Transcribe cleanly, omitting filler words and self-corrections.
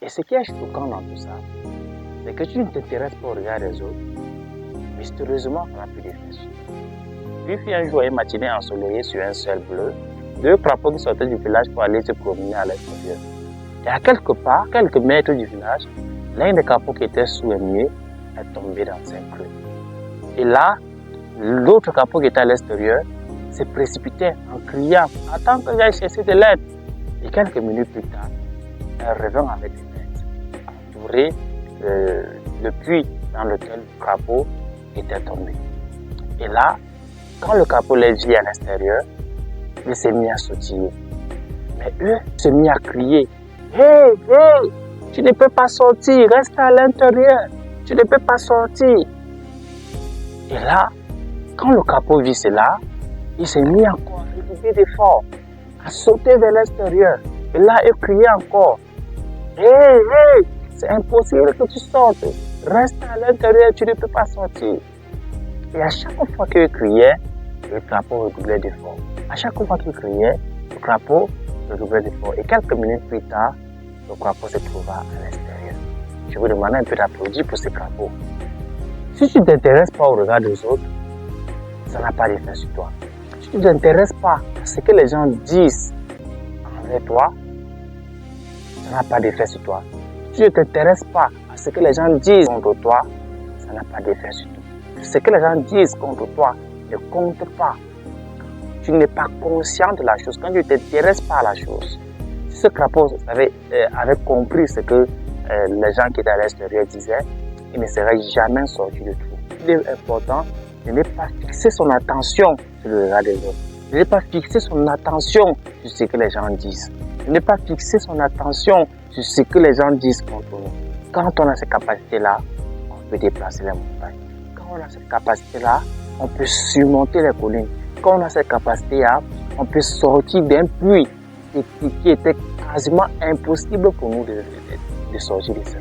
Et ce qui est choquant dans tout ça, c'est que tu ne t'intéresses pas au regard des autres. Mystérieusement, on n'a plus d'effet sur toi. Puis, il y a un jour, une matinée ensoleillée sur un ciel bleu, deux crapauds qui sortaient du village pour aller se promener à l'extérieur. Et à quelque part, quelques mètres du village, l'un des crapauds qui était sous un muet est tombé dans un creux. Et là, l'autre crapaud qui était à l'extérieur se précipitait en criant « Attends que j'aille chercher de l'aide !» Et quelques minutes plus tard, un revint avec des têtes, entouré le puits dans lequel le crapaud était tombé. Et là, quand le crapaud les vit à l'extérieur, il s'est mis à sautiller. Mais eux se mis à crier « Hey, hey, tu ne peux pas sortir, reste à l'intérieur, tu ne peux pas sortir !» Et là, quand le crapaud vit cela, il s'est mis encore à redoubler d'efforts, à sauter vers l'extérieur. Et là, il criait encore « Hey, hey, c'est impossible que tu sortes, reste à l'intérieur, tu ne peux pas sortir !» Et à chaque fois qu'il criait, le crapaud redoublait d'efforts. À chaque fois qu'il criait, le crapaud redoublait d'efforts. Et quelques minutes plus tard, le crapaud se trouva à l'extérieur. Je vous demande un peu d'applaudir pour ce crapaud. Si tu ne t'intéresses pas au regard des autres, ça n'a pas d'effet sur toi. Si tu ne t'intéresses pas à ce que les gens disent envers toi, ça n'a pas d'effet sur toi. Si tu ne t'intéresses pas à ce que les gens disent contre toi, ça n'a pas d'effet sur toi. Ce que les gens disent contre toi ne compte pas. Tu n'es pas conscient de la chose. Quand tu ne t'intéresses pas à la chose, si ce crapaud avait compris ce que les gens qui étaient à l'extérieur disaient, il ne serait jamais sorti de tout. Il est important de ne pas fixer son attention sur le regard des autres. De ne pas fixer son attention sur ce que les gens disent. De ne pas fixer son attention sur ce que les gens disent contre nous. Quand on a cette capacité-là, on peut déplacer les montagnes. Quand on a cette capacité-là, on peut surmonter les collines. Quand on a cette capacité-là, on peut sortir d'un puits qui était quasiment impossible pour nous de sortir de ça.